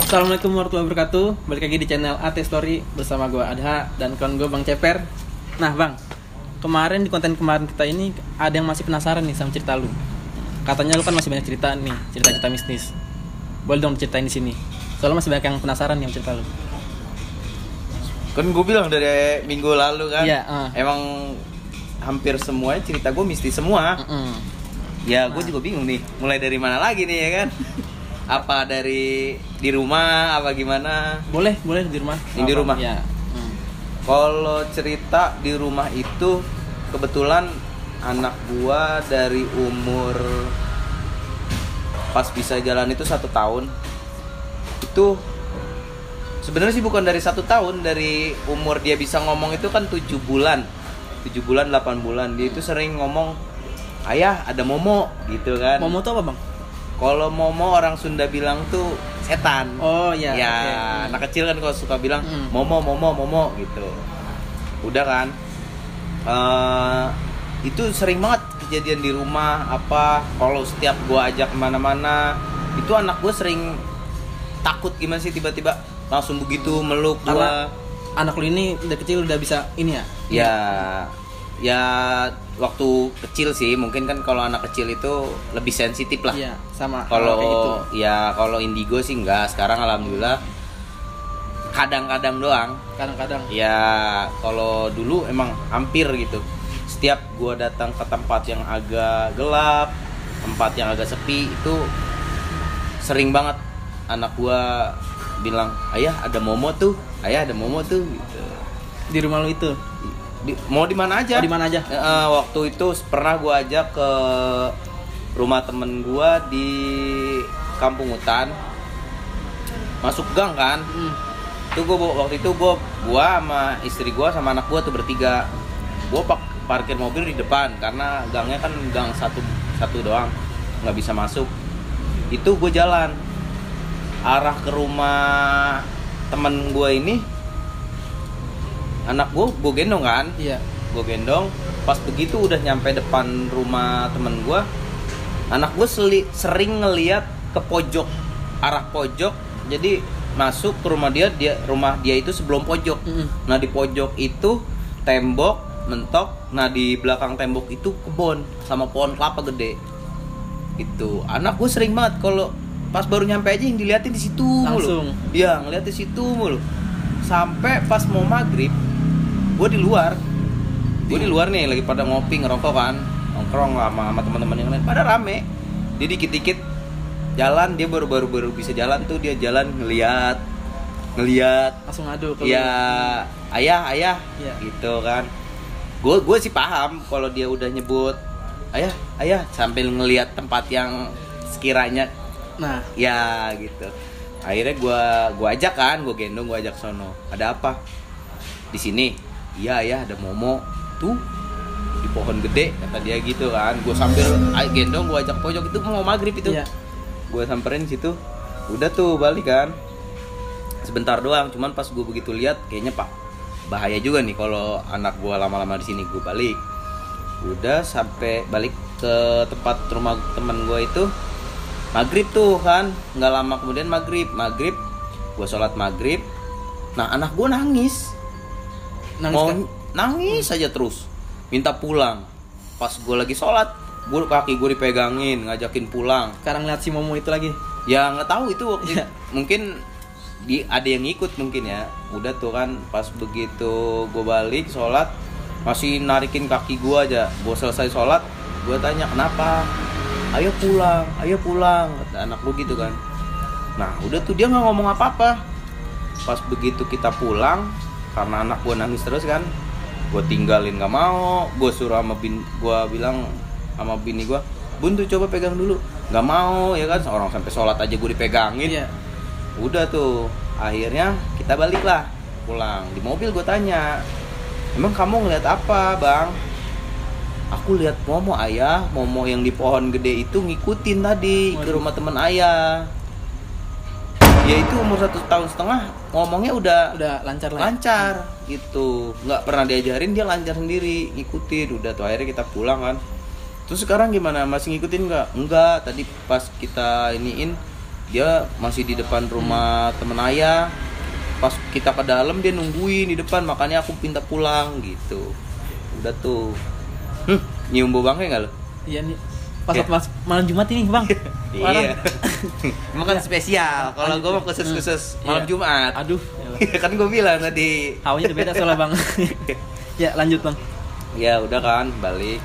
Assalamualaikum warahmatullahi wabarakatuh. Balik lagi di channel AT Story bersama gue Adha dan kawan gue Bang Ceper. Nah Bang, kemarin di konten kemarin kita ini ada yang masih penasaran nih sama cerita lu. Katanya lu kan masih banyak cerita nih, cerita-cerita mistis. Boleh dong ceritain di sini. Soalnya masih banyak yang penasaran nih sama cerita lu. Kan gue bilang dari minggu lalu kan, emang hampir semuanya cerita gue mistis semua. Ya gue juga bingung nih, mulai dari mana lagi nih ya kan? Apa dari di rumah apa gimana? Boleh di rumah. Di rumah. Ya. Kalau cerita di rumah itu kebetulan anak gua dari umur pas bisa jalan itu 1 tahun. Itu sebenarnya sih bukan dari 1 tahun, dari umur dia bisa ngomong itu kan 7 bulan. 7 bulan 8 bulan dia itu sering ngomong, "Ayah, ada Momo." gitu kan. Momo tuh apa, Bang? Kalau Momo orang Sunda bilang tuh setan. Oh iya. Ya, okay. Anak kecil kan kalau suka bilang Momo gitu. Udah kan. Itu sering banget kejadian di rumah. Apa kalau setiap gua ajak kemana-mana, itu anak gua sering takut gimana sih tiba-tiba langsung begitu meluk gua. Anak lu ini dari kecil udah bisa ini ya? Ya waktu kecil sih mungkin kan, kalau anak kecil itu lebih sensitif lah. Iya, sama. Kalau gitu. Ya kalau indigo sih enggak. Sekarang alhamdulillah kadang-kadang doang. Kadang-kadang. Ya kalau dulu emang hampir gitu. Setiap gua datang ke tempat yang agak gelap, tempat yang agak sepi, itu sering banget anak gua bilang, "Ayah, ada Momo tuh. Ayah, ada Momo tuh." gitu. Di rumah lu itu? Mau di mana aja? Oh, di mana aja? Waktu itu pernah gue ajak ke rumah temen gue di kampung hutan, masuk gang kan. Itu waktu itu gue sama istri gue sama anak gue tuh bertiga. Gue parkir mobil di depan karena gangnya kan gang satu doang, nggak bisa masuk. Itu gue jalan arah ke rumah temen gue ini. Anak gue gendong kan? Iya. Gue gendong. Pas begitu udah nyampe depan rumah temen gue, anak gue sering ngeliat ke pojok, arah pojok. Jadi masuk ke rumah dia itu sebelum pojok. Nah di pojok itu tembok mentok. Nah di belakang tembok itu kebun sama pohon kelapa gede. Itu anak gue sering banget kalau pas baru nyampe aja yang diliatin di situ langsung. Iya, ngeliat di situ mulu. Sampai pas mau maghrib, gue di luar nih lagi pada ngopi ngerokok kan, nongkrong sama teman-teman yang lain pada rame. Dia dikit-dikit jalan, dia baru bisa jalan tuh, dia jalan ngeliat langsung ngadu ke ya ayah ya. Gitu kan. Gue sih paham kalau dia udah nyebut ayah sambil ngeliat tempat yang sekiranya ya gitu. Akhirnya gue ajak kan, gue gendong, gue ajak sono. Ada apa di sini? Iya ya, ada Momo tuh di pohon gede, kata dia gitu kan. Gue sambil gendong, gue ajak pojok, itu mau maghrib itu. Gue samperin situ, udah tuh balik kan. Sebentar doang, cuman pas gue begitu lihat, kayaknya pak bahaya juga nih kalau anak gue lama-lama di sini. Gue balik, udah sampai balik ke tempat rumah teman gue itu. Maghrib tuh kan, nggak lama kemudian maghrib, gue sholat maghrib. Nah anak gue nangis aja terus, minta pulang. Pas gue lagi sholat, kaki gue dipegangin, ngajakin pulang. Sekarang lihat si Momo itu lagi. Ya nggak tahu itu waktu mungkin ada yang ngikut mungkin ya. Udah tuh kan, pas begitu gue balik sholat, masih narikin kaki gue aja. Gue selesai sholat, gue tanya kenapa. Ayo pulang, kata anak lu gitu kan. Nah udah tuh dia nggak ngomong apa-apa. Pas begitu kita pulang, karena anak gue nangis terus kan, gue tinggalin, nggak mau. Gue suruh gue bilang sama bini gue, "Bun tuh coba pegang dulu." Nggak mau ya kan, orang sampai sholat aja gue dipegangin. Udah tuh akhirnya kita balik lah pulang. Di mobil gue tanya, "Emang kamu ngeliat apa bang?" "Aku lihat Momo ayah, Momo yang di pohon gede itu ngikutin tadi ke rumah teman ayah. Dia itu umur 1,5 tahun, ngomongnya udah lancar gitu, nggak pernah diajarin, dia lancar sendiri ngikutin." Udah tuh akhirnya kita pulang kan. Terus sekarang gimana, masih ngikutin nggak? Enggak, tadi pas kita iniin dia masih di depan rumah temen ayah. Pas kita ke dalam dia nungguin di depan, makanya aku pinta pulang gitu. Udah tuh. Nyium bau bangke nggak lo? Iya nih. Pas malam Jumat ini bang. Iya. Emang kan spesial. Kalau gue mau khusus malam Jumat. Aduh. Kan gue bilang tadi. Hawanya udah beda soalnya bang. Ya lanjut bang. Ya udah kan balik.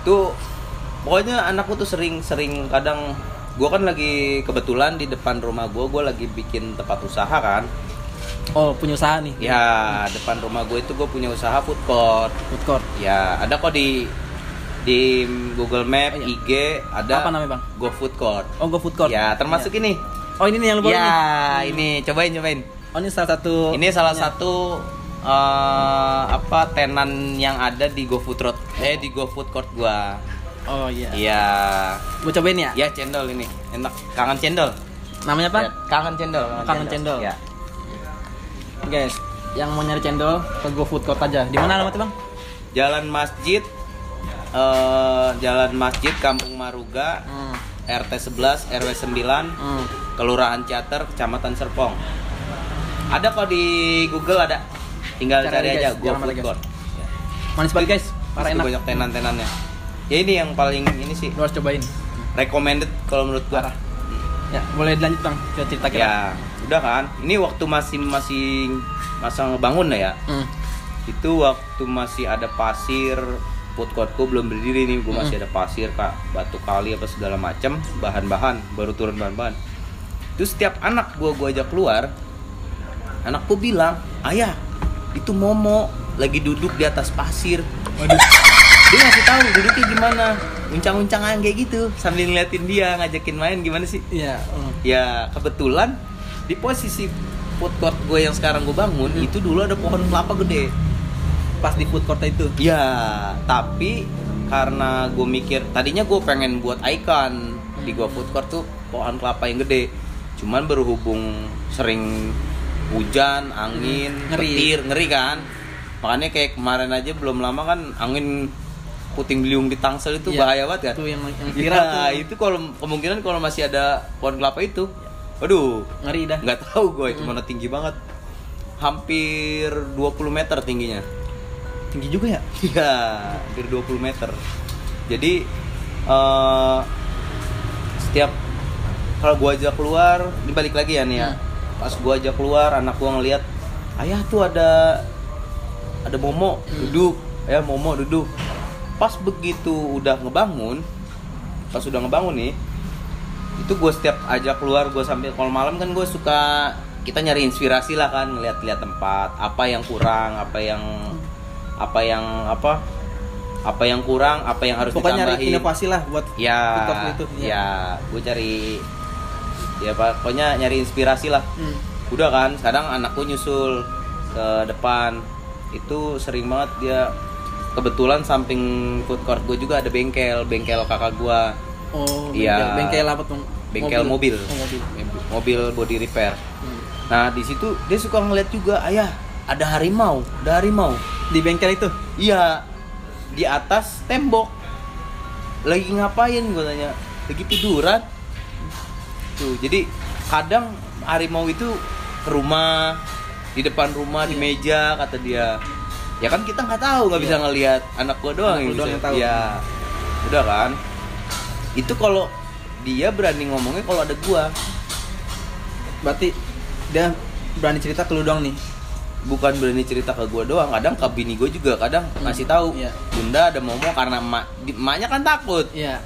Tuh pokoknya anakku tuh sering kadang. Gue kan lagi kebetulan di depan rumah gue lagi bikin tempat usaha kan. Oh punya usaha nih? Ya depan rumah gue itu gue punya usaha food court. Food court. Ya ada kok di Google Map, Oh, iya. IG ada. Apa namanya bang? Go Food Court. Oh Go Food Court. Ya termasuk Iya. ini. Oh ini nih yang lu bawa Ya nih. ini cobain. Oh ini salah satu. Ini salah satu tenan yang ada di Go Food Road. Di Go Food Court gua. Oh iya. Iya. Gua cobain ya. Ya cendol ini enak. Kangen cendol. Namanya apa? Ya, kangen cendol. Kangen cendol. Ya. Guys, yang mau nyari cendol ke Go Food Court aja. Di mana alamatnya bang? Jalan Masjid Kampung Maruga, RT 11 RW 9, Kelurahan Ciater, Kecamatan Serpong. Ada kok di Google ada. Tinggal cari aja Go Food Court. Manis banget guys, parah Pasti enak. banyak tenan-tenannya. Ya ini yang paling ini sih Lu harus cobain. recommended kalau menurut gua. Parah. Ya, boleh dilanjut bang ke cerita kita. Ya, udah kan. Ini waktu masih masa ngebangun ya. Itu waktu masih ada pasir, food courtku belum berdiri nih, gue masih ada pasir kak, batu kali apa segala macam, bahan-bahan baru turun bahan-bahan. Itu setiap anak gue ajak keluar, anakku bilang, ayah itu Momo lagi duduk di atas pasir. Waduh. Dia ngasih tahu duduknya gimana, uncang-uncangan kayak gitu, sambil ngeliatin dia ngajakin main gimana sih? Iya. Ya kebetulan di posisi food court gue yang sekarang gue bangun itu dulu ada pohon kelapa gede. Pas di food court itu. Ya, tapi karena gue mikir tadinya gue pengen buat icon di gua food court tuh pohon kelapa yang gede. Cuman berhubung sering hujan, angin, petir, ngeri kan. Makanya kayak kemarin aja belum lama kan angin puting beliung di Tangsel itu bahaya banget kan. Itu yang viral tuh. Itu kalau kemungkinan kalau masih ada pohon kelapa itu, waduh, ngeri dah. Nggak tahu gue, cuma tinggi banget. Hampir 20 meter tingginya. Tinggi juga ya? Iya, hampir 20 meter. Jadi setiap kalau gua ajak keluar, dibalik lagi ya nih ya. Pas gua ajak keluar, anak gua ngeliat, ayah tuh ada Momo duduk, ya Momo duduk. Pas begitu udah ngebangun nih, itu gua setiap ajak keluar, gua sambil kalau malam kan gua suka kita nyari inspirasi lah kan, ngeliat-liat tempat, apa yang kurang, apa yang kurang, apa yang harus pokoknya ditambahin. Nyari inovasi lah buat itu. Ya, gue cari pokoknya nyari inspirasi lah. Udah kan, kadang anakku nyusul ke depan. Itu sering banget dia, kebetulan samping food court gue juga ada bengkel kakak gue. Oh, iya. Bengkel apa tuh? Bengkel mobil. Mobil body repair. Nah, di situ dia suka ngeliat juga, ayah, ada harimau. Di bengkel itu? Iya, di atas tembok. Lagi ngapain gue tanya? Lagi tiduran. Tuh, jadi kadang harimau itu ke rumah, di depan rumah, di meja, kata dia. Ya kan kita nggak tahu, nggak bisa ngelihat, anak gue doang yang bisa tahu. Ya, udah kan. Itu kalau dia berani ngomongnya kalau ada gua. Berarti dia berani cerita ke lu doang nih? Bukan berani cerita ke gue doang, kadang ke bini gue juga kadang ngasih tahu, bunda ada Momo, karena emaknya kan takut. Iya.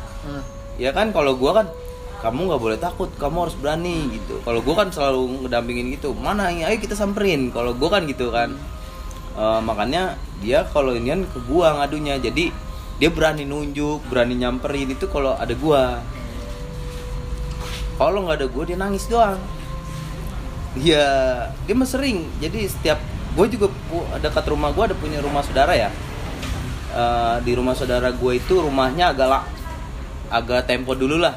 Ya kan, kalau gue kan kamu nggak boleh takut, kamu harus berani gitu. Kalau gue kan selalu ngedampingin gitu, mana ayo kita samperin. Kalau gue kan gitu kan, makanya dia kalau inian ke gue ngadunya, jadi dia berani nunjuk, berani nyamperin itu kalau ada gue. Kalau nggak ada gue dia nangis doang. Iya, dia mah sering. Jadi setiap gue juga dekat rumah gue ada punya rumah saudara ya. Di rumah saudara gue itu rumahnya agak tempo dulu lah.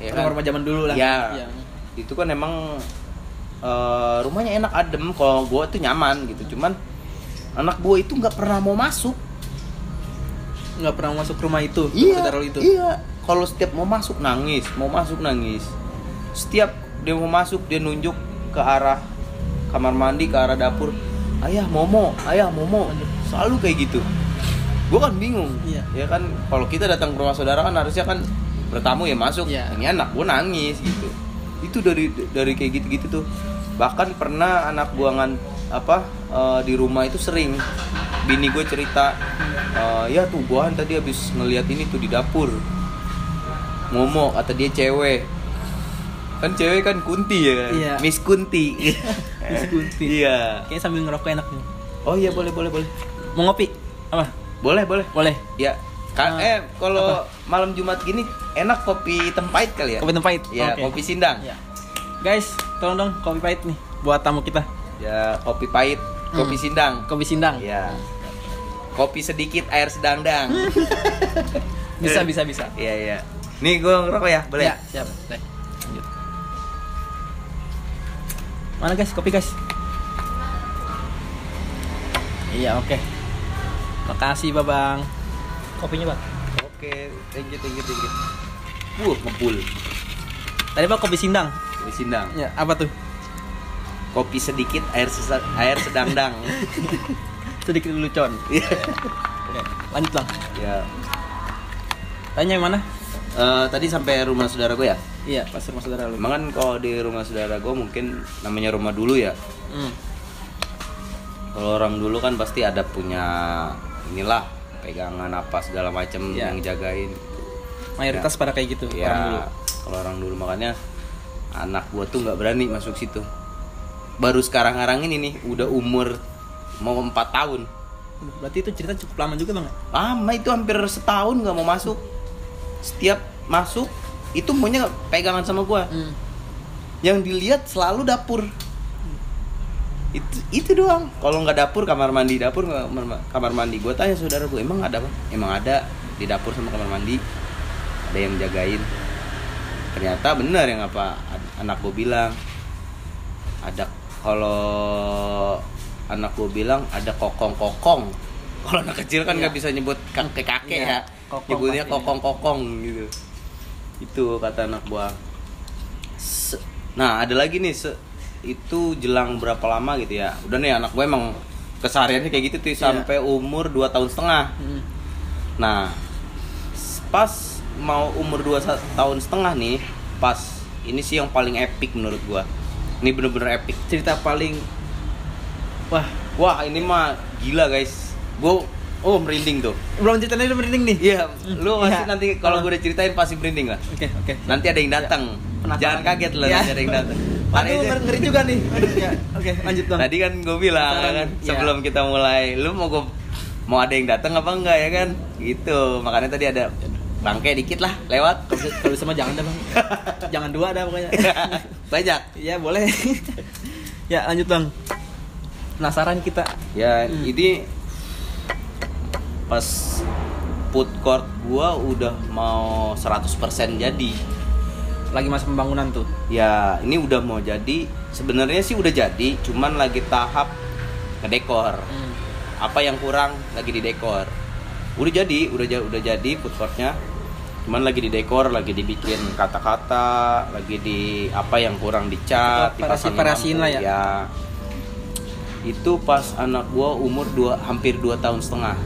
Ya kan? Rumah zaman dulu lah. Ya. Itu kan emang rumahnya enak adem. Kalau gue tuh nyaman gitu. Cuman anak gue itu nggak pernah mau masuk. Nggak pernah masuk rumah itu. Iya. Saudara lu itu. Iya. Kalau setiap mau masuk nangis. Setiap dia mau masuk dia nunjuk ke arah kamar mandi, ke arah dapur. Ayah Momo, selalu kayak gitu. Gue kan bingung, Iya. ya kan kalau kita datang ke rumah saudara kan harusnya kan bertamu ya masuk. Iya. Ini anak gue nangis gitu. Itu dari kayak gitu-gitu tuh. Bahkan pernah anak gue di rumah itu sering bini gue cerita, ya tuh gue tadi habis ngeliat ini tuh di dapur. Momo kata dia cewek. Kan cewek kan Kunti ya kan? Iya. Miss Kunti. Miss Kunti. Iya. Kayaknya sambil ngerokok enak nih. Oh iya boleh. Mau ngopi? Apa? Boleh. Boleh. Ya. Kalau malam Jumat gini enak kopi tempait kali ya? Kopi tempait. Ya, Oke. kopi sindang. Ya. Guys, tolong dong kopi pahit nih buat tamu kita. Ya, kopi pahit, kopi sindang. Kopi sindang. Ya. Kopi sedikit, air sedang-dang. Bisa. Iya. Nih gue ngerokok ya, boleh? Ya, siap. Boleh. Lanjut. Mana guys, kopi guys? Iya, oke. Makasih, Babang. Kopinya, Bang. Oke, thank you. Ngebul. Tadi Bang kopi sindang. Kopi sindang. Ya, apa tuh? Kopi sedikit, air sedang-dang. Sedikit lucon. Iya. Oke, lanjut, Bang. Ya. Tanya yang mana? Tadi sampai rumah saudara gue ya? Iya, pas rumah saudara lu. Emang kan kalau di rumah saudara gue mungkin namanya rumah dulu ya. Kalau orang dulu kan pasti ada punya inilah pegangan apa segala macam Ya. yang jagain. Mayoritas pada kayak gitu Ya, orang dulu. kalau orang dulu makanya anak gue tuh nggak berani masuk situ. Baru sekarang ini nih udah umur mau 4 tahun. Berarti itu cerita cukup lama juga Bang. Lama itu hampir setahun nggak mau masuk. Setiap masuk itu maunya pegangan sama gue. Yang dilihat selalu dapur. Itu doang. Kalau nggak dapur kamar mandi, kamar mandi. Gue tanya saudara gue, emang ada Bang? Emang ada di dapur sama kamar mandi. Ada yang jagain. Ternyata benar yang apa anak gue bilang. Ada kalau anak gue bilang ada kokong. Kalau anak kecil kan nggak bisa nyebut kakek ya. Nyebutnya kokong gitu. Itu kata anak gue. Nah ada lagi nih itu jelang berapa lama gitu ya. Udah nih anak gue emang kesehariannya kayak gitu tuh sampai umur 2 tahun setengah. Nah pas mau umur 2 tahun setengah nih, pas ini sih yang paling epic menurut gue. Ini bener-bener epic. Cerita paling Wah ini mah gila guys. Gue merinding tuh. belum ceritanya udah merinding nih. Iya, lu pasti Iya. nanti kalau gue udah ceritain pasti merinding lah. Oke. Nanti ada yang datang. Penasaran. Jangan kaget lah Iya. nanti ada yang datang. Aduh, ngeri juga nih. Ya, oke, lanjut Bang. Tadi kan gue bilang Penasaran. kan Iya. sebelum kita mulai, lu mau ada yang datang apa enggak ya kan? Gitu. Makanya tadi ada bangke dikit lah lewat. Kalau bisa mah jangan dah Bang. Jangan 2 dah pokoknya. Banyak. Iya, boleh. Ya, lanjut Bang. Penasaran kita. Ya, ini pas food court gua udah mau 100% jadi. Lagi masa pembangunan tuh. Ya, ini udah mau jadi. Sebenarnya sih udah jadi, cuman lagi tahap ngedekor. Apa yang kurang lagi didekor. Udah jadi food courtnya. Cuman lagi didekor, lagi dibikin kata-kata, lagi di apa yang kurang dicat, Variasi-variasiin lah ya. Ya. Itu pas anak gua umur hampir 2 tahun setengah.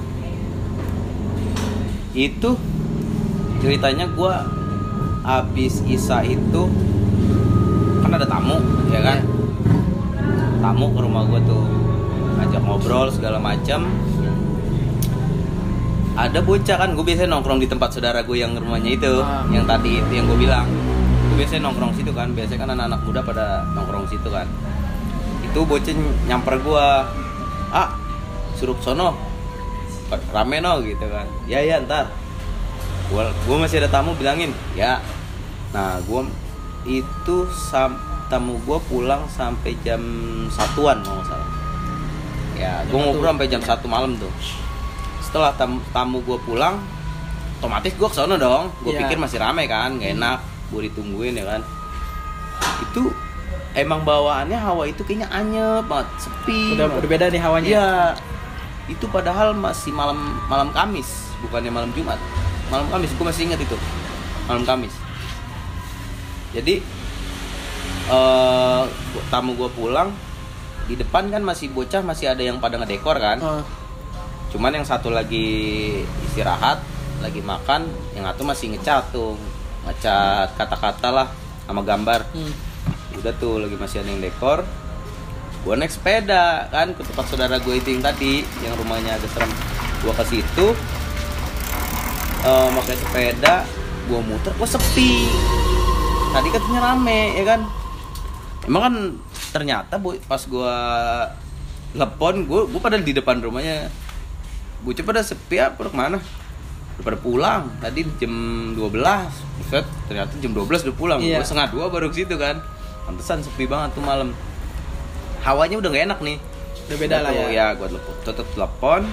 Itu ceritanya gua abis Isa itu kan ada tamu ya kan, tamu ke rumah gue tuh ngajak ngobrol segala macam. Ada bocah kan, gue biasanya nongkrong di tempat saudara gue yang rumahnya itu yang tadi itu yang gue bilang, gue biasanya nongkrong situ kan, biasanya kan anak-anak muda pada nongkrong situ kan. Itu bocah nyamper gue, suruh sono rame no gitu kan. Ya ntar gue masih ada tamu bilangin ya. Nah gue itu tamu gue pulang sampai jam 1-an kalau nggak salah ya. Gue ngobrol sampai jam 1 malam tuh. Setelah tamu gue pulang otomatis gue kesono dong. Gue pikir masih rame kan, gak enak gue ditungguin ya kan. Itu emang bawaannya hawa itu kayaknya anyep banget, sepi. Udah beda nih hawanya. Iya. Itu padahal masih malam Kamis, bukannya malam Jumat. Malam Kamis, gue masih ingat itu. Malam Kamis. Jadi tamu gue pulang, di depan kan masih bocah, masih ada yang pada ngedekor kan. Cuman yang satu lagi istirahat, lagi makan, yang satu masih ngecat kata-kata lah sama gambar. Udah tuh lagi masih ada yang dekor. Gue naik sepeda kan ke tempat saudara gue itu yang tadi, yang rumahnya agak serem. Gue ke situ, pakai sepeda, gue muter, gue sepi. Tadi katanya rame, ya kan? Emang kan ternyata pas gue telepon, gue pada di depan rumahnya. Gue coba pada sepi apa kemana? Udah pada pulang. Tadi jam 12. Buset, ternyata jam 12 udah pulang. Iya. Gue setengah 2 baru ke situ kan. Pantesan sepi banget tuh malam. Hawanya udah gak enak nih. Udah beda lah ya. Ya, gue tetep telepon.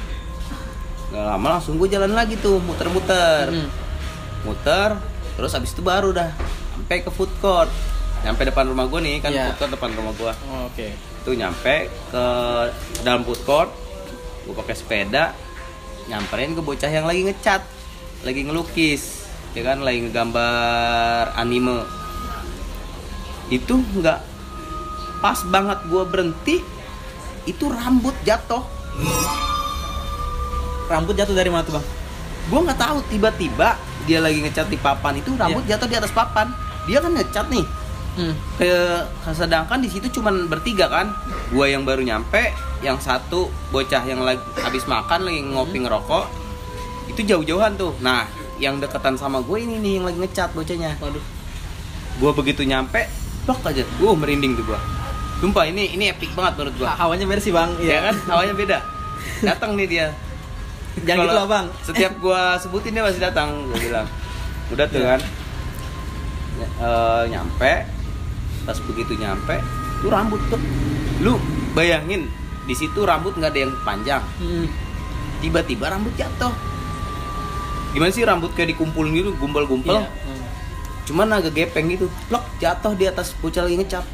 Gak lama langsung gue jalan lagi tuh, muter-muter. Muter, terus abis itu baru dah sampai ke food court. Nyampe depan rumah gue nih kan, food court depan rumah gue. Oke. Tuh nyampe ke dalam food court. Gue pakai sepeda, nyamperin ke bocah yang lagi ngecat, lagi ngelukis, ya kan, lagi ngegambar anime. Itu nggak pas banget gue berhenti, itu rambut jatuh. Rambut jatuh dari mana tuh bang? Gue nggak tahu, tiba-tiba dia lagi ngecat di papan itu, rambut jatuh di atas papan. Dia kan ngecat nih. Sedangkan di situ cuman bertiga kan, gue yang baru nyampe, yang satu bocah yang lagi habis makan lagi ngopi ngerokok, itu jauh-jauhan tuh. Nah, yang deketan sama gue ini nih yang lagi ngecat bocahnya. Waduh. Gue begitu nyampe, blok aja, gue merinding tuh gue. Sumpah ini epic banget menurut gue. Hawanya beda sih bang, ya kan, hawanya beda. Datang nih dia. Jangan gitu lah bang. Setiap gue sebutin dia masih datang, gue bilang. Udah tuh kan, nyampe. Pas begitu nyampe, lu rambut tuh, lu bayangin di situ rambut nggak ada yang panjang, tiba-tiba rambut jatuh. Gimana sih rambut kayak dikumpulin gitu, gumpal-gumpal, cuman agak gepeng gitu, plok jatuh di atas bocah lagi ngecat.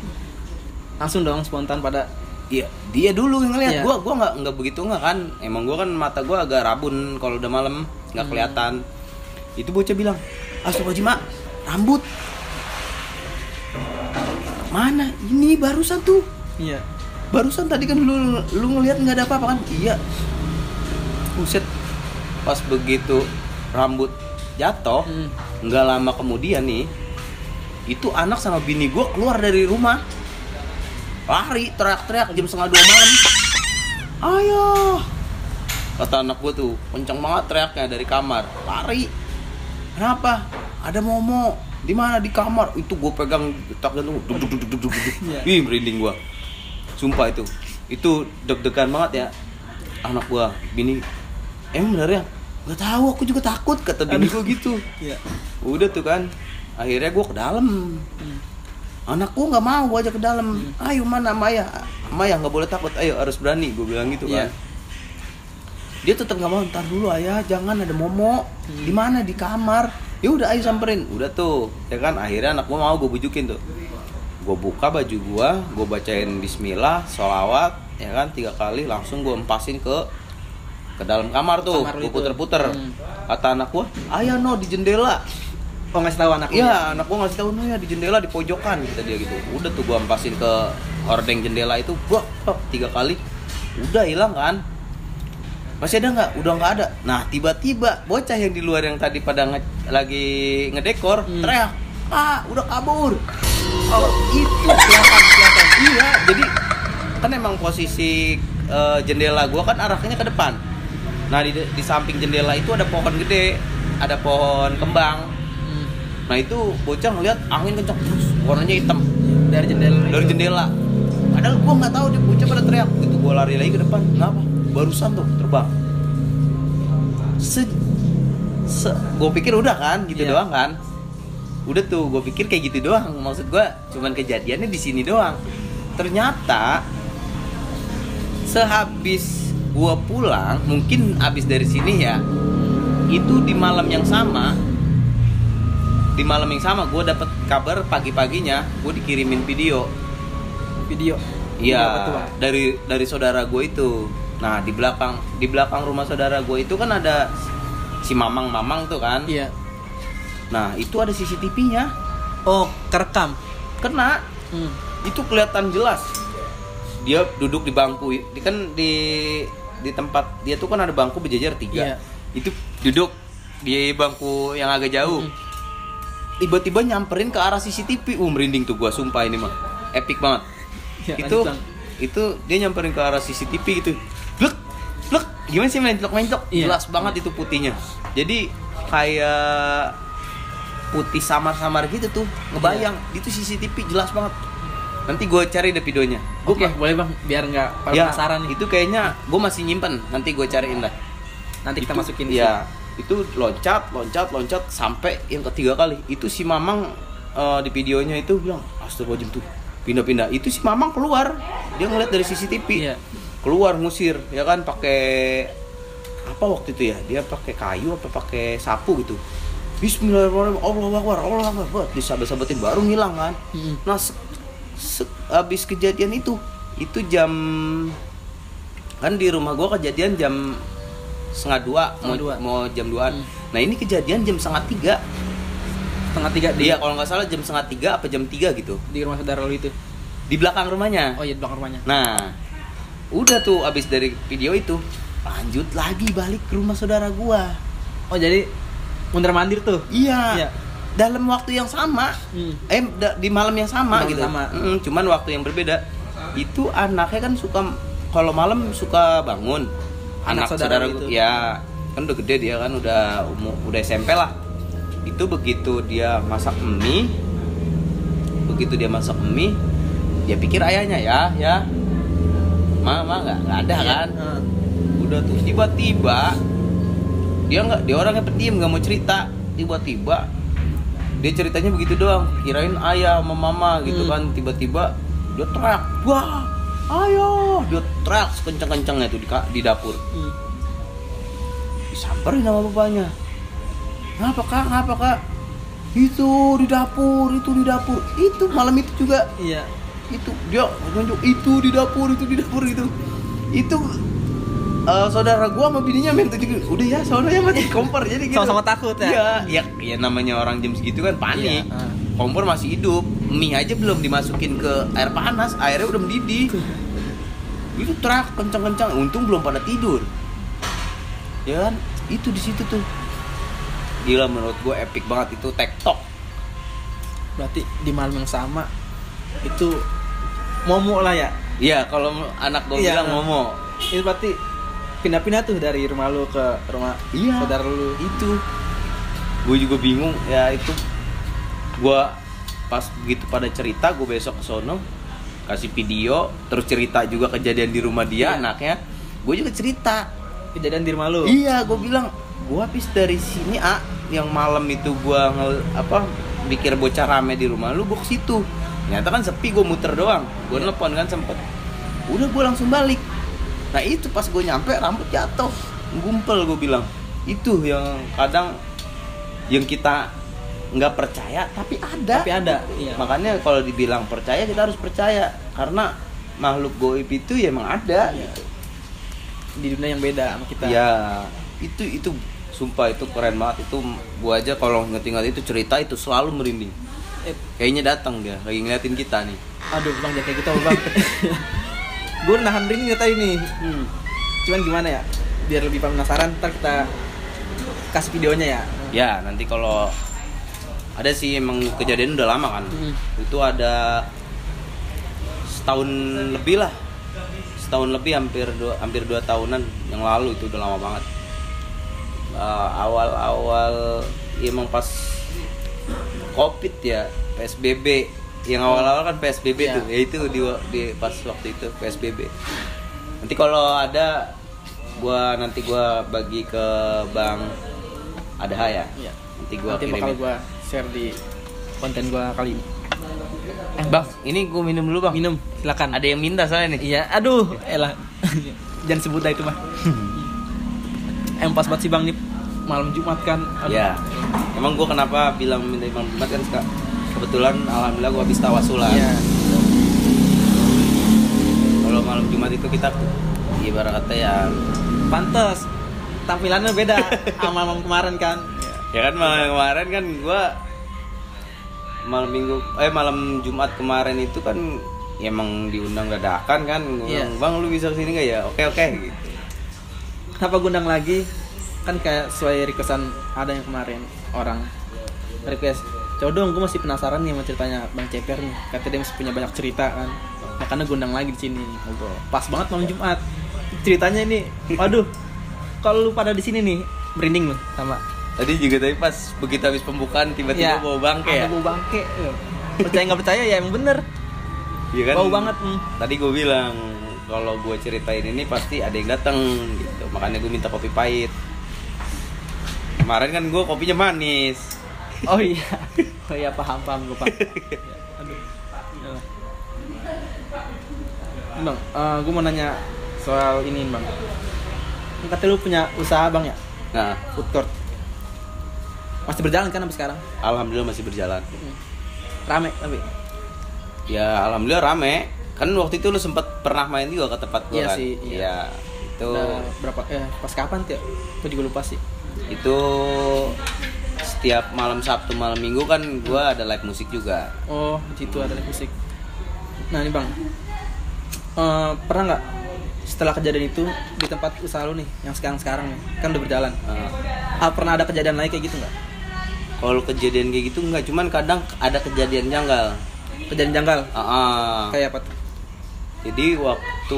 Langsung dong spontan pada. Iya, dia dulu yang ngeliat. Gua nggak begitu nggak kan, emang gua kan mata gua agak rabun kalau udah malam nggak kelihatan. Itu bocah bilang, astagfirullahaladzim mak, rambut. Mana? Ini barusan tuh. Iya. Barusan tadi kan lu ngelihat nggak ada apa-apa kan? Iya. Buset. Pas begitu rambut jatuh, nggak lama kemudian nih, itu anak sama bini gue keluar dari rumah, lari teriak-teriak jam 1:30 malam. Ayo. Kata anak gue tuh, kenceng banget teriaknya dari kamar. Lari. Kenapa? Ada momo. Di mana? Di kamar. Itu gue pegang tak jantung. Duk. Ih, merinding gue. Sumpah itu. Itu deg-degan banget ya. Anak gue, bini, emang bener ya? Gak tahu, aku juga takut, kata bini gue gitu. Iya. Udah tuh kan. Akhirnya gue ke dalam. Anakku nggak mau aja ke dalam. Ayo mana Maya? Maya nggak boleh takut. Ayo harus berani. Gue bilang gitu kan. Dia tetap nggak mau. Ntar dulu ayah, jangan ada momo. Di mana? Di kamar. Ya udah ayo samperin. Udah tuh, ya kan. Akhirnya anak gue mau, gue bujukin tuh. Gue buka baju gue bacain bismillah, sholawat, ya kan 3 kali. Langsung gue empasin ke dalam kamar tuh. Gue puter-puter. Kata anak gue, ayah no di jendela. Oh ngasih tahu anak? Iya, anak gue ngasih tahu no ya di jendela di pojokan, kata dia gitu. Udah tuh gue empasin ke hordeng jendela itu. Gue 3 kali. Udah hilang kan. Masih ada nggak? Udah nggak ada. Nah tiba-tiba bocah yang di luar yang tadi pada lagi ngedekor teriak, udah kabur. Oh itu kelihatan. Iya, jadi kan emang posisi jendela gua kan arahnya ke depan. Nah di samping jendela itu ada pohon gede, ada pohon kembang. Nah itu bocah ngeliat angin kencang terus, warnanya hitam dari jendela. Padahal gua nggak tahu dia bocah pada teriak. Gitu gua lari lagi ke depan. Kenapa? Barusan tuh terbang. Gue pikir udah kan, gitu doang kan. Udah tuh, gue pikir kayak gitu doang. Maksud gue cuman kejadiannya di sini doang. Ternyata sehabis gue pulang, mungkin abis dari sini ya, itu di malam yang sama gue dapet kabar pagi-paginya gue dikirimin video. Iya, dari saudara gue itu. Nah di belakang rumah saudara gue itu kan ada si mamang tuh kan. Iya. Nah itu ada CCTV-nya. Oh kerekam. Kena Itu kelihatan jelas. Dia duduk di bangku, di tempat dia tuh kan ada bangku berjajar 3. Iya. Itu duduk di bangku yang agak jauh. Tiba-tiba nyamperin ke arah CCTV. Merinding tuh gua, sumpah ini mah. Epic banget. Ya, itu dia nyamperin ke arah CCTV gitu. Blek. Gimana sih mencolok-mencolok? Iya. Jelas banget itu putihnya. Jadi kayak putih samar-samar gitu tuh. Ngebayang. Itu CCTV jelas banget. Nanti gue cari deh videonya. Oke, boleh bang, biar nggak penasaran nih. Itu kayaknya gue masih nyimpen. Nanti gue cariin lah. Nanti kita masukin. Ya, itu loncat sampai yang ketiga kali. Itu si Mamang di videonya itu bilang, astagfirullahaladzim tuh, pindah-pindah. Itu si Mamang keluar, dia ngeliat dari CCTV. Iya. Keluar ngusir, ya kan, pakai apa waktu itu ya? Dia pakai kayu apa pakai sapu gitu. Bismillahirrahmanirrahim, Allah Akbar. Disabet-sabetin baru ngilang kan. Nah, habis kejadian itu jam kan di rumah gua kejadian jam 1:30 mau jam 2-an. Nah ini kejadian jam 2:30. 2:30 Iya kalau nggak salah jam 2:30 apa jam 3 gitu. Di rumah saudara lu itu. Di belakang rumahnya. Oh iya, di belakang rumahnya. Nah udah tuh abis dari video itu lanjut lagi balik ke rumah saudara gua. Oh jadi mundur-mandir tuh. Iya. Dalam waktu yang sama, di malam yang sama Malam gitu. sama. Cuman waktu yang berbeda. Itu anaknya kan suka kalau malam suka bangun. Anak saudara itu. Ya, kan udah gede dia kan udah SMP lah. Itu begitu dia masak mie, dia pikir ayahnya ya. Mama nggak ada kan. Udah tuh tiba-tiba dia orangnya pendiam nggak mau cerita. Tiba-tiba dia ceritanya begitu doang, kirain ayah sama mama gitu kan. Tiba-tiba dia teriak, wah ayo, dia teriak sekencang-kencangnya tuh di dapur. Disamperin sama bapaknya. Ngapa kak? Itu di dapur. Itu malam itu juga. Iya. Itu dia nunjuk itu di dapur itu. Itu saudara gua sama bininya main tuh juga. Udah ya, saudaranya mati kompor jadi gitu. Sama-sama takut ya. Iya, namanya orang jam segitu kan panik. Iya. Kompor masih hidup, mie aja belum dimasukin ke air panas, airnya udah mendidih. Itu teriak kencang-kencang, untung belum pada tidur. Ya kan, itu di situ tuh. Gila menurut gua epic banget itu TikTok. Berarti di malam yang sama itu momo lah ya. Iya, kalau anak gua bilang momo. Itu berarti pindah-pindah tuh dari rumah lu ke rumah saudara lu. Itu gue juga bingung ya. Itu gue pas begitu pada cerita, gue besok ke sono kasih video, terus cerita juga kejadian di rumah dia. Anaknya gue juga cerita kejadian di rumah lu. Iya, gue bilang gue habis dari sini yang malam itu gue pikir bocah rame di rumah lu, gue ke situ. Ternyata kan sepi, gue muter doang. Gue nelpon kan sempet. Udah gue langsung balik. Nah itu pas gue nyampe rambut jatuh, gumpel. Gue bilang itu yang kadang yang kita nggak percaya tapi ada. Iya. Makanya kalau dibilang percaya, kita harus percaya karena makhluk gaib itu ya emang ada. Iya. Di dunia yang beda sama kita. Ya itu sumpah itu keren banget. Itu gue aja kalau ngetinggal itu cerita itu selalu merinding. Kayaknya datang dia lagi ngeliatin kita nih. Aduh bang, jangan kayak gitu bang. Gue nahan ring tadi nih. Cuman gimana ya, biar lebih penasaran, ntar kita kasih videonya ya. Ya nanti kalau ada sih, emang kejadian udah lama kan. Itu ada setahun lebih hampir 2 tahunan yang lalu. Itu udah lama banget. Awal emang pas COVID ya, PSBB. Yang awal-awal kan PSBB tuh, ya itu di pas waktu itu PSBB. Nanti kalau ada nanti gua bagi ke Bang Adha ya. Iya. Nanti kirimin. Bakal gua share di konten gua kali ini. Bang, ini gua minum dulu, Bang. Minum, silakan. Ada yang minta soalnya nih. Iya, aduh, elah. Jangan sebut dah itu mah. Pas banget sih Bang nih malam Jumat kan. Aduh. Ya. Emang gua kenapa bilang minta malam Jumat kan kebetulan alhamdulillah gua habis tawasulan. Iya. Kalau malam Jumat itu kita ibarat kata ya pantes tampilannya beda sama malam kemarin kan. Ya kan malam kemarin kan gua malam Jumat kemarin itu kan emang diundang dadakan kan. Iya. Bang lu bisa kesini nggak ya? Oke gitu. Kenapa gundang lagi? Kan kayak sesuai requestan ada yang kemarin orang request, coba dong, gue masih penasaran nih sama ceritanya Bang Ceper nih, katanya dia masih punya banyak cerita kan, makanya gundang lagi di sini ngobrol. Pas banget malam Jumat ceritanya ini, waduh, kalau lu pada di sini nih merinding lu sama. Tadi juga pas begitu habis pembukaan tiba-tiba bau bangke ya. Bau bangke. Percaya nggak percaya ya emang bener. Iya kan? Bau banget. Tadi gue bilang kalau gue ceritain ini pasti ada yang datang gitu, makanya gue minta kopi pahit. Kemarin kan gue kopinya manis. Oh iya paham gue pak. Aduh. Bang, gue mau nanya soal ini bang. Katanya lu punya usaha bang ya? Nah, food court. Masih berjalan kan sampai sekarang? Alhamdulillah masih berjalan. Rame tapi? Ya alhamdulillah rame. Kan waktu itu lu sempat pernah main juga ke tempat gua iya kan? Sih, iya. Itu berapa? Pas kapan tuh? Gue juga lupa sih. Itu setiap malam Sabtu malam Minggu kan gua ada live musik juga. Oh, di situ ada live musik. Nah, ini Bang. Pernah nggak setelah kejadian itu di tempat usaha lu nih yang sekarang nih kan udah berjalan? Pernah ada kejadian lain kayak gitu nggak? Kalau kejadian kayak gitu nggak, cuman kadang ada kejadian janggal. Kejadian janggal? Kayak apa tuh? Jadi waktu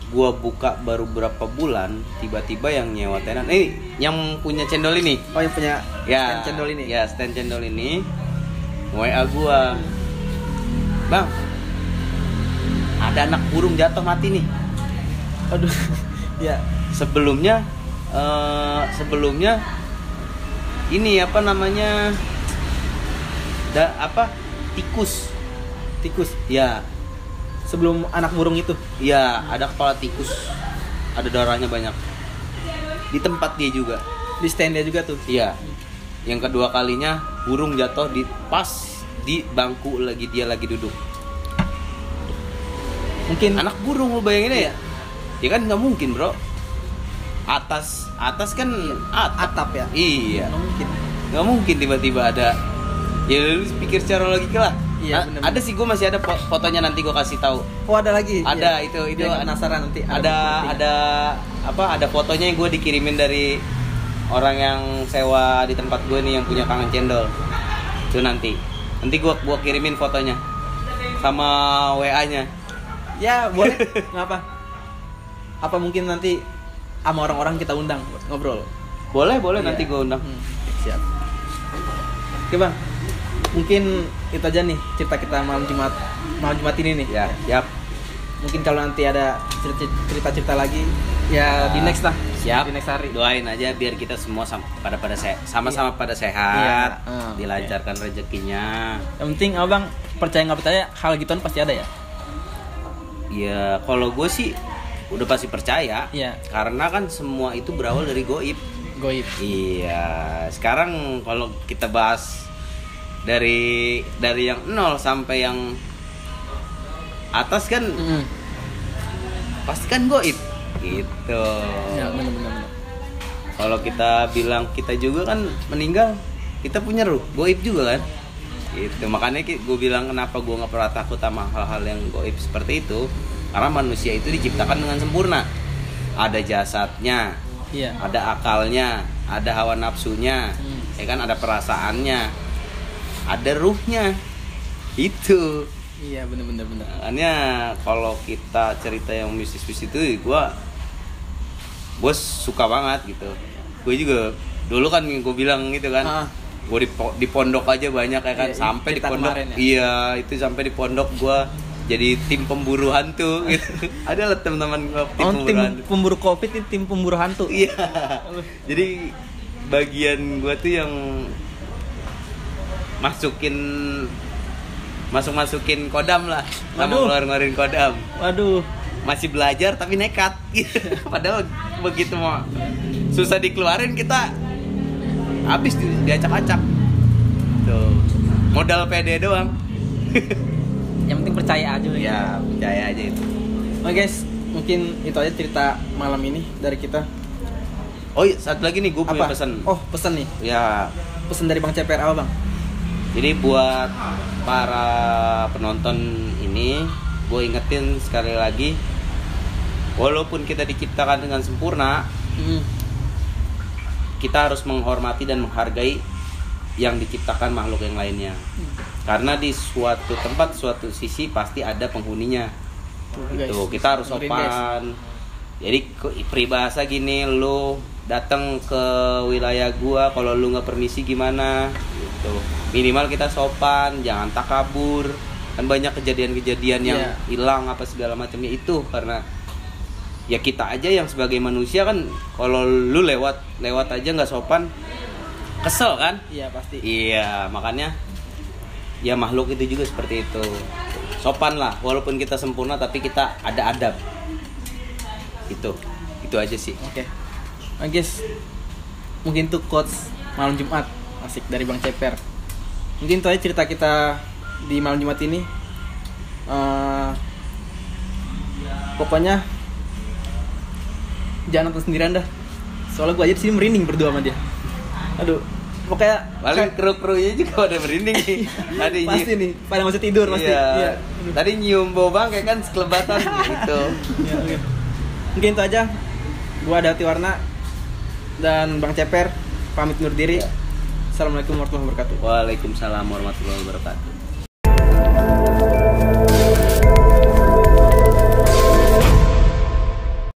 gua buka baru berapa bulan, tiba-tiba yang nyewa tenan, yang punya cendol ini. Oh, yang punya ya, stand cendol ini? Ya, stand cendol ini WA gua, Bang, ada anak burung jatuh mati nih. Aduh, ya. Sebelumnya ini apa namanya? Tikus. Ya. Sebelum anak burung itu? Ya, ada kepala tikus. Ada darahnya banyak. Di tempat dia juga. Di stand dia juga tuh? Iya. Yang kedua kalinya burung jatuh pas di bangku dia lagi duduk. Mungkin anak burung lu bayangin ya? Ya kan nggak mungkin, Bro. Atas kan atap ya? Iya. Nggak mungkin tiba-tiba ada. Ya lu pikir secara logika lah. Iya, ada sih, gue masih ada fotonya, nanti gue kasih tahu. Oh, ada lagi? Ada, iya. itu penasaran nanti. Ada fotonya yang gue dikirimin dari orang yang sewa di tempat gue nih yang punya kangen cendol. Itu nanti gue kirimin fotonya sama WA-nya. Ya, boleh. Ngapa? Apa mungkin nanti sama orang-orang kita undang buat ngobrol? Boleh, iya. Nanti gue undang. Siap. Oke, Bang. Mungkin itu aja nih cerita kita malam Jumat ini nih. Ya, siap. Mungkin kalau nanti ada cerita lagi ya di next lah. Siap. Di next hari. Doain aja biar kita semua sama-sama pada sehat, dilancarkan rezekinya. Yang penting Abang percaya nggak percaya hal gituan pasti ada ya. Ya, kalau gue sih udah pasti percaya. Iya. Karena kan semua itu berawal dari goib. Iya. Sekarang kalau kita bahas dari yang 0 sampai yang atas kan pasti kan goib gitu. Ya, benar. Kalau kita bilang kita juga kan meninggal, kita punya ruh goib juga kan gitu. Makanya gue bilang kenapa gue nggak pernah takut sama hal-hal yang goib seperti itu, karena manusia itu diciptakan dengan sempurna. Ada jasadnya, ada akalnya, ada hawa nafsunya, ya kan, ada perasaannya, ada ruhnya. Itu. Iya, benar. Makanya kalau kita cerita yang mistis-mistis itu gue suka banget gitu. Gue juga dulu kan gue bilang gitu kan. Gue di pondok aja banyak ya kan, sampai di pondok. Iya, itu sampai di pondok gue jadi tim pemburu hantu gitu. Ada lah teman-teman gue tim pemburu Covid, tim pemburu hantu. Iya. Jadi bagian gue tuh yang masukin kodam lah, sama ngeluarin kodam. Waduh, masih belajar tapi nekat. Padahal begitu mau susah dikeluarin kita habis diacak-acak. Tuh, modal pede doang. Yang penting percaya aja. Ya, percaya aja itu. Oke guys, mungkin itu aja cerita malam ini dari kita. Oh iya, satu lagi nih, gue punya pesan. Oh, pesan nih. Ya, pesan dari Bang Ceper apa, Bang? Jadi buat para penonton ini, gue ingetin sekali lagi, walaupun kita diciptakan dengan sempurna, kita harus menghormati dan menghargai yang diciptakan makhluk yang lainnya. Karena di suatu tempat, suatu sisi pasti ada penghuninya. Tuh, kita harus sopan. Jadi peribahasa gini, lu datang ke wilayah gua, kalau lu nggak permisi gimana? Gitu. Minimal kita sopan, jangan takabur. Kan banyak kejadian-kejadian yang hilang apa segala macamnya itu karena ya kita aja yang sebagai manusia kan, kalau lu lewat aja nggak sopan, kesel kan? Iya pasti. Iya, makanya ya makhluk itu juga seperti itu. Sopan lah, walaupun kita sempurna tapi kita ada adab. Itu aja sih. Oke. Nah guys, mungkin tuh quotes malam Jumat asik dari Bang Ceper. Mungkin itu aja cerita kita di malam Jumat ini. Pokoknya jangan nonton sendirian dah. Soalnya gue aja di sini merinding berdua sama dia. Aduh, pokoknya paling kru-krunya juga pada merinding nih. Tadi pasti nih, pada masih tidur pasti. Iya. Tadi nyium bau bangkai kan sekelebatan gitu. Iya. Mungkin itu aja. Gua Adha Warna dan Bang Ceper pamit undur diri. Assalamualaikum warahmatullahi wabarakatuh. Waalaikumsalam warahmatullahi wabarakatuh.